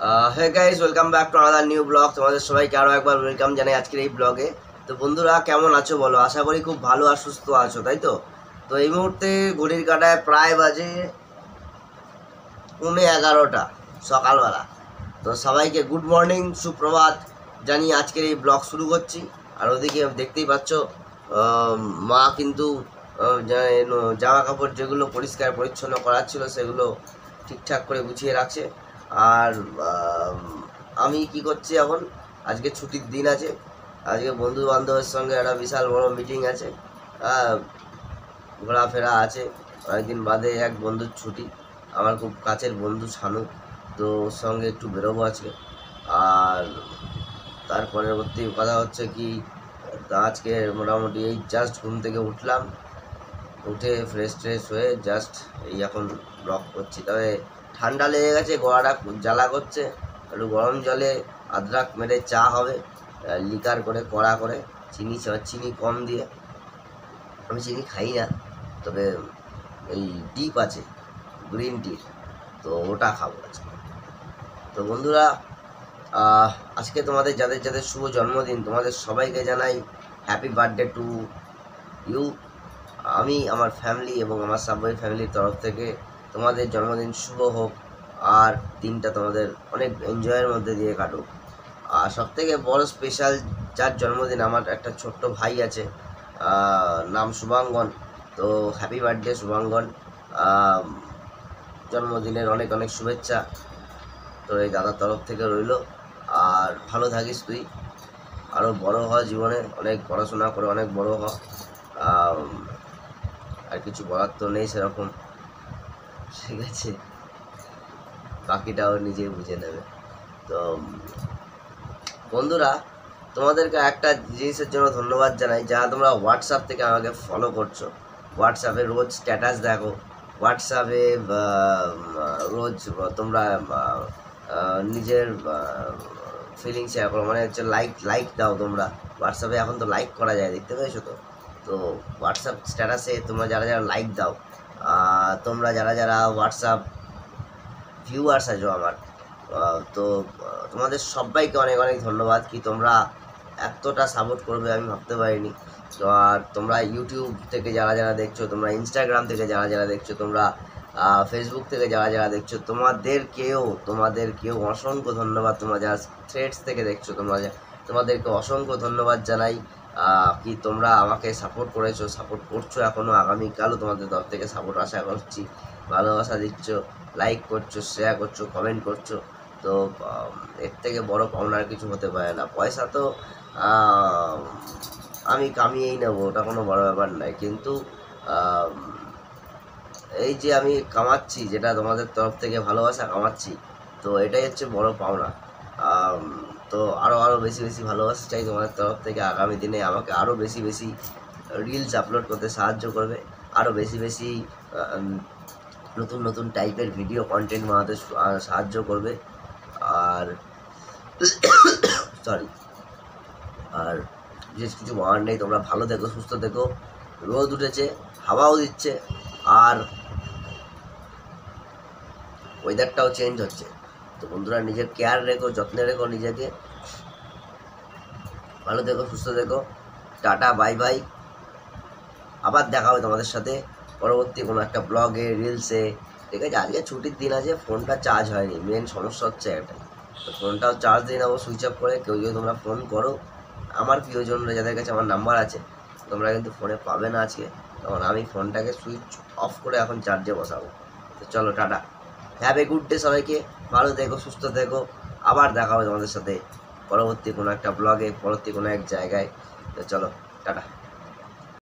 Hey guys, welcome back to another new blog. তোমাদের সবাইকে আরও একবার ওয়েলকাম জানাই আজকের এই ব্লগে। তো বন্ধুরা, কেমন আছো বলো? আশা করি খুব ভালো আর সুস্থ আছো, তাই তো? তো এই মুহূর্তে ঘড়ির কাঁটায় প্রায় বাজে 11:30 সকালবেলা। তো সবাইকে গুড মর্নিং, সুপ্রভাত জানিয়ে আজকের এই ব্লগ শুরু করছি। আর ওদিকে দেখতেই পাচ্ছ, মা কিন্তু জামা কাপড় যেগুলো পরিষ্কার পরিচ্ছন্ন করার ছিল সেগুলো ঠিকঠাক করে গুছিয়ে রাখছে। আর আমি কি করছি এখন? আজকে ছুটির দিন আছে, আজকে বন্ধু বান্ধবের সঙ্গে একটা বিশাল বড় মিটিং আছে, ঘোরাফেরা আছে। অনেকদিন বাদে এক বন্ধুর ছুটি, আমার খুব কাছের বন্ধু শানু, তো ওর সঙ্গে একটু বেরোবো আজকে। আর তার পরবর্তী কথা হচ্ছে কি, আজকে মোটামুটি এই জাস্ট ঘুম থেকে উঠলাম, উঠে ফ্রেশ ট্রেশ হয়ে জাস্ট এই এখন ব্লগ করছি। তবে ঠান্ডা লেগে গেছে, গলাটা জ্বালা করছে। একটু গরম জলে আদরাক মেরে চা হবে, লিকার করে কড়া করে, চিনি কম দিয়ে। আমি চিনি খাই না, তবে এই ডিপ আছে গ্রিন টির, তো ওটা খাবো আজকে। তো বন্ধুরা, আজকে তোমাদের যাদের যাদের শুভ জন্মদিন, তোমাদের সবাইকে জানাই হ্যাপি বার্থডে টু ইউ। আমি আমার ফ্যামিলি এবং আমার সাবওয়ে ফ্যামিলির তরফ থেকে তোমাদের জন্মদিন শুভ হোক, আর দিনটা তোমাদের অনেক এনজয়ের মধ্যে দিয়ে কাটুক। আর সবথেকে বড় স্পেশাল যার জন্মদিন, আমার একটা ছোট্ট ভাই আছে, নাম শুভাঙ্গন। তো হ্যাপি বার্থডে শুভাঙ্গন, জন্মদিনের অনেক অনেক শুভেচ্ছা তোর এই দাদার তরফ থেকে রইল। আর ভালো থাকিস তুই, আরও বড় হ জীবনে, অনেক পড়াশোনা করে অনেক বড় হ। আর কিছু বলার তো নেই সেরকম, ঠিক আছে? বাকিটাও নিজে বুঝে নেবে। তো বন্ধুরা, তোমাদেরকে একটা জিনিসের জন্য ধন্যবাদ জানাই, যারা তোমরা হোয়াটসঅ্যাপ থেকে আমাকে ফলো করছো। হোয়াটসঅ্যাপে রোজ স্ট্যাটাস দেখো, হোয়াটসঅ্যাপে রোজ তোমরা নিজের ফিলিংস শেয়ার করো, মানে হচ্ছে লাইক দাও তোমরা হোয়াটসঅ্যাপে। এখন তো লাইক করা যায়, দেখতে পেয়েছো তো? তো হোয়াটসঅ্যাপ স্ট্যাটাসে তোমরা যারা যারা লাইক দাও, তোমরা যারা যারা হোয়াটসঅ্যাপ ভিউয়ার্স আছো আমার, তো তোমাদের সবাইকে অনেক অনেক ধন্যবাদ। কি তোমরা এতটা সাপোর্ট করবে আমি ভাবতে পারিনি। তো আর তোমরা ইউটিউব থেকে যারা যারা দেখছো, তোমরা ইনস্টাগ্রাম থেকে যারা যারা দেখছো, তোমরা ফেসবুক থেকে যারা যারা দেখছো, তোমাদেরকেও অসংখ্য ধন্যবাদ। তোমরা যারা থ্রেডস থেকে দেখছো, তোমাদেরকে অসংখ্য ধন্যবাদ জানাই। কি তোমরা আমাকে সাপোর্ট করেছো, সাপোর্ট করছো এখনও, আগামীকালও তোমাদের তরফ থেকে সাপোর্ট আশা করছি। ভালোবাসা দিচ্ছ, লাইক করছো, শেয়ার করছো, কমেন্ট করছো। তো এর থেকে বড় পাওনার কিছু হতে পারে না। পয়সা তো আমি কামিয়েই নেবো, ওটা কোনো বড় ব্যাপার নয়, কিন্তু এই যে আমি কামাচ্ছি, যেটা তোমাদের তরফ থেকে ভালোবাসা কামাচ্ছি, তো এটাই হচ্ছে বড় পাওনা। তো আরও বেশি বেশি ভালোবাসা চাই তোমাদের তরফ থেকে। আগামী দিনে আমাকে আরও বেশি বেশি রিলস আপলোড করতে সাহায্য করবে, আরও বেশি বেশি নতুন নতুন টাইপের ভিডিও কন্টেন্ট বানাতে সাহায্য করবে। আর সরি, আর বিশেষ কিছু বলার নেই। তোমরা ভালো থেকো, সুস্থ থেকো। রোদ উঠেছে, হাওয়াও দিচ্ছে, আর ওয়েদারটাও চেঞ্জ হচ্ছে। তো বন্ধুরা, নিজের কেয়ার রেখো, যত্নে রেখো নিজেকে। ভালো থেকো, সুস্থ থেকো। Tata, bye bye. আবার দেখা হবে তোমাদের সাথে পরবর্তী কোনো একটা ব্লগে, রিলসে, ঠিক আছে? আজকে ছুটির দিন আছে, ফোনটা চার্জ হয়নি, মেন সমস্যা হচ্ছে এটাই। তো ফোনটাও চার্জ দিয়ে নেবো সুইচ অফ করে। কেউ যদি তোমরা ফোন করো, আমার প্রিয়জনরা যাদের কাছে আমার নাম্বার আছে, তোমরা কিন্তু ফোনে পাবে না আজকে, তখন আমি ফোনটাকে সুইচ অফ করে এখন চার্জে বসাবো। তো চলো, tata, have a good day সবাইকে। ভালো থেকো, সুস্থ থেকো। আবার দেখা হবে তোমাদের সাথে পরবর্তী কোনো একটা ব্লগে, পরবর্তী কোনো এক জায়গায়। তো চলো, টাটা।